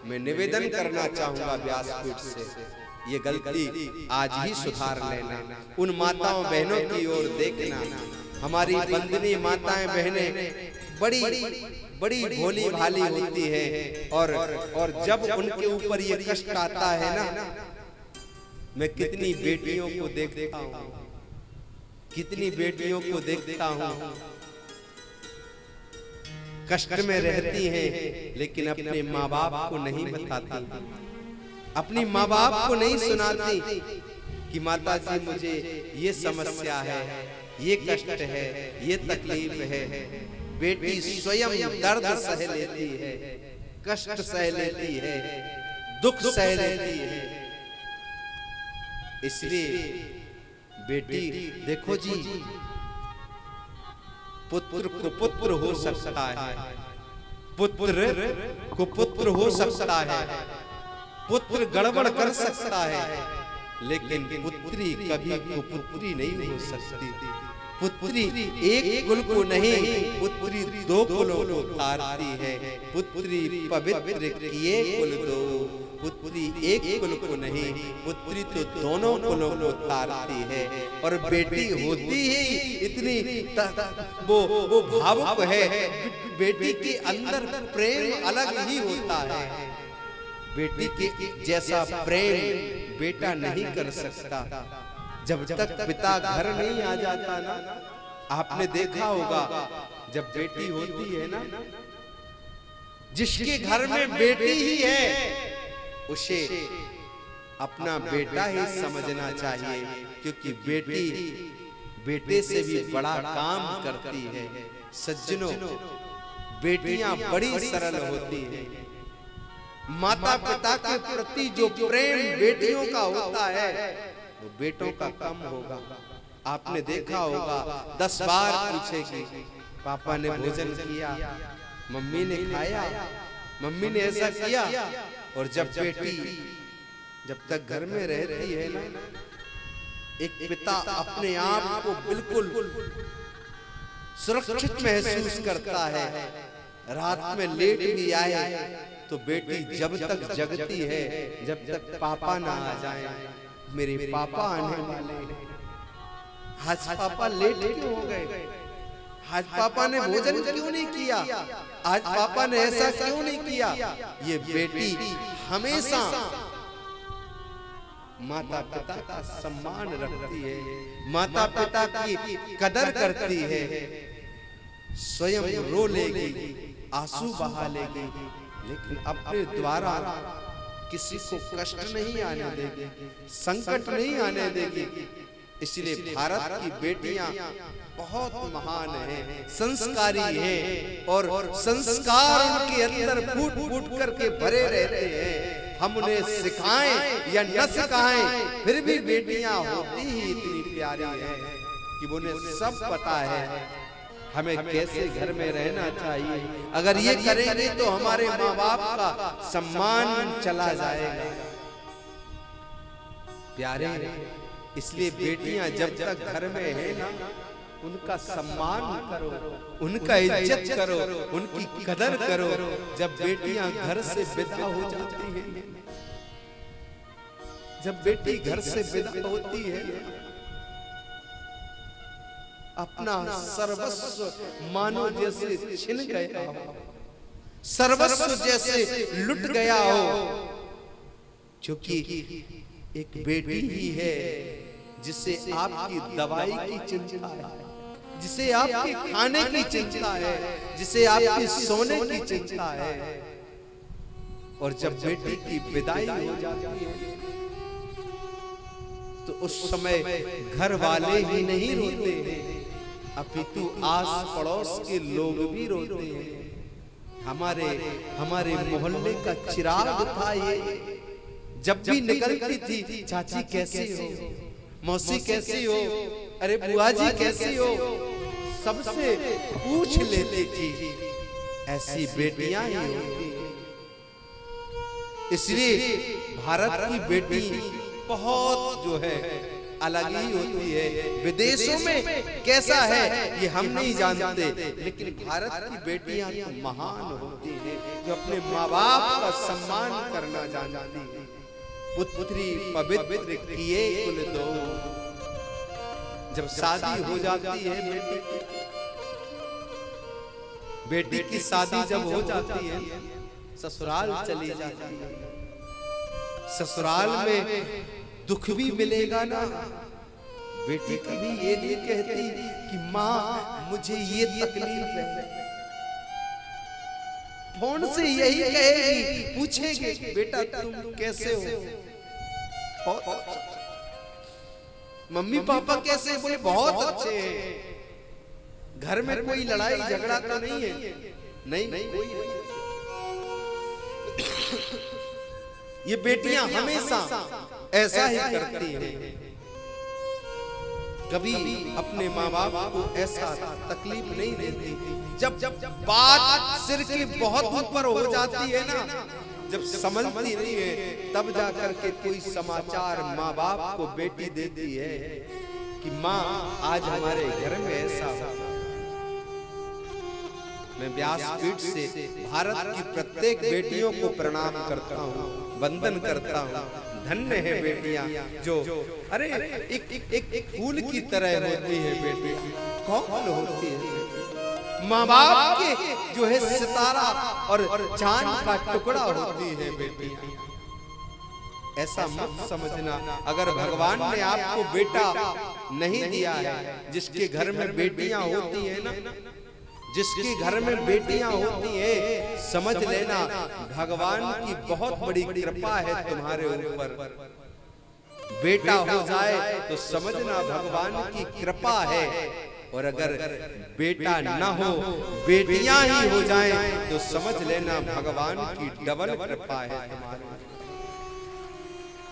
मैं निवेदन करना चाहूंगा व्यासपीठ से, ये गलती आज ही सुधार लेना। उन माताओं बहनों की ओर देखना। हमारी बंदनी माताएं बहनें बड़ी बड़ी भोली भाली होती है, और जब उनके ऊपर ये कष्ट आता है ना, मैं कितनी बेटियों को देखता हूँ, कितनी बेटियों को देखता हूँ कष्ट में रहती हैं, लेकिन अपने माँ बाप को नहीं बताती, अपनी माँ बाप को नहीं सुनाती कि माता जी मुझे ये समस्या है, ये कष्ट है, ये तकलीफ है। बेटी स्वयं दर्द सह लेती है, कष्ट सह लेती है, दुख सह लेती है। इसलिए बेटी देखो जी, पुत्र को पुत्र हो सकता है, पुत्र को पुत्र हो सकता है, पुत्र गड़बड़ कर सकता है, लेकिन पुत्री कभी कुपुत्री नहीं हो सकती। पुत्री एक कुल को नहीं, पुत्री दो कुलों को तारती है। पुत्री पवित्र किए कुल दो, पुत्री एक कुल को नहीं, पुत्री तो दोनों कुलों को तारती है। और बेटी होती ही इतनी वो भावुक है, बेटी के अंदर प्रेम अलग ही होता है। बेटी के जैसा प्रेम बेटा नहीं कर सकता। जब तक पिता घर नहीं आ जाता ना, आपने देखा होगा जब बेटी होती है ना, जिसके घर में बेटी ही है उसे अपना बेटा ही समझना चाहिए, क्योंकि बेटी बेटे से भी बड़ा काम करती है। सज्जनों, बेटियां बड़ी सरल होती हैं। माता पिता के प्रति जो प्रेम बेटियों का होता है वो बेटों का कम होगा। आपने देखा होगा 10 बार पूछेगी, पापा ने भोजन किया, मम्मी ने खाया, मम्मी ने ऐसा किया। और जब बेटी जब तक घर में रहती है ना, एक पिता अपने आप को बिल्कुल सुरक्षित महसूस करता है। रात में लेट भी आए तो बेटी जब तक जगती है, जब तक पापा ना आ जाए, मेरे पापा आने वाले हैं, आज पापा लेट क्यों हो गए, आज पापा ने भोजन क्यों नहीं किया, आज पापा ने ऐसा क्यों नहीं किया। ये बेटी हमेशा माता पिता का सम्मान रखती है, माता पिता की कदर करती है। स्वयं रो लेगी, आंसू बहा लेगी, लेकिन अपने द्वारा किसी को कष्ट नहीं आने देगी, संकट नहीं आने देगी। इसलिए भारत की बेटियां बहुत महान हैं, संस्कारी हैं, और संस्कार उनके अंदर फूट फूट करके भरे रहते हैं। हम उन्हें सिखाएं या न सिखाएं, फिर भी बेटियां होती ही इतनी प्यारी हैं कि उन्हें सब पता है हमें कैसे घर में रहना चाहिए। अगर ये करेंगे तो हमारे माँ बाप का सम्मान चला जाएगा। प्यारे, इसलिए बेटियां जब तक घर में है ना, उनका सम्मान करो, उनका इज्जत करो, उनकी कदर करो। जब बेटियां घर से विदा हो जाती हैं, जब बेटी घर से विदा होती है, अपना सर्वस्व मानो जैसे छिन गया हो, सर्वस्व जैसे लुट गया हो। क्योंकि एक बेटी ही है जिसे आपकी दवाई की चिंता है, जिसे आपके खाने की चिंता है, जिसे आपके सोने की चिंता है। और जब बेटी की विदाई हो जाती है तो उस समय घर वाले ही नहीं रोते हैं, अपितु आस पड़ोस के लोग भी रोते हैं। हमारे मोहल्ले का चिराग था ये। जब भी निकलती थी, चाची कैसी हो, मौसी कैसी हो, अरे बुआ जी कैसी हो, सबसे पूछ लेती थी। ऐसी बेटियां ही होती हैं। इसलिए भारत की बेटी बहुत जो है अलग ही होती है। विदेशों में कैसा है ये हम नहीं जानते, लेकिन भारत की बेटियां तो महान होती हैं। जो अपने माँ बाप का सम्मान करना जानती है। पुत्री पवित्र किए कुल दो। जब शादी हो जाती है बेटी की शादी जब हो जाती है, ससुराल चली जाती है। ससुराल में दुख भी मिलेगा ना, बेटी कभी ये नहीं कहती कि माँ मुझे ये तकलीफ है। फोन से यही कहेगी, पूछेगी बेटा तुम कैसे हो, मम्मी पापा कैसे, बोले बहुत अच्छे हैं। घर में कोई लड़ाई झगड़ा तो नहीं है? नहीं कोई नहीं। ये बेटियां हमेशा ऐसा ही करती हैं, कभी अपने माँ बाप को ऐसा तकलीफ नहीं देती। जब बात सिर के बहुत ऊपर हो जाती है ना, जब समझती नहीं है, तब जाकर के कोई समाचार माँ बाप को बेटी देती है कि माँ आज हमारे घर में ऐसा। मैं व्यासपीठ से भारत की प्रत्येक बेटियों को प्रणाम करता हूँ, वंदन करता हूँ। धन्य है बेटियां जो अरे एक फूल की तरह होती है बेटी। कौन होती है? माँ बाप के जो है सितारा और चांद का टुकड़ा होती है बेटियां। ऐसा मत समझना, अगर भगवान ने आपको बेटा नहीं दिया है, जिसके घर में बेटियां होती है ना, जिसके घर में बेटियां होती हैं, समझ लेना भगवान की बहुत बड़ी कृपा है तुम्हारे ऊपर। बेटा हो जाए तो समझना भगवान की कृपा है, और अगर बेटा न हो, बेटियां ही हो जाएं, तो समझ लेना भगवान की डबल कृपा है तुम्हारे ऊपर।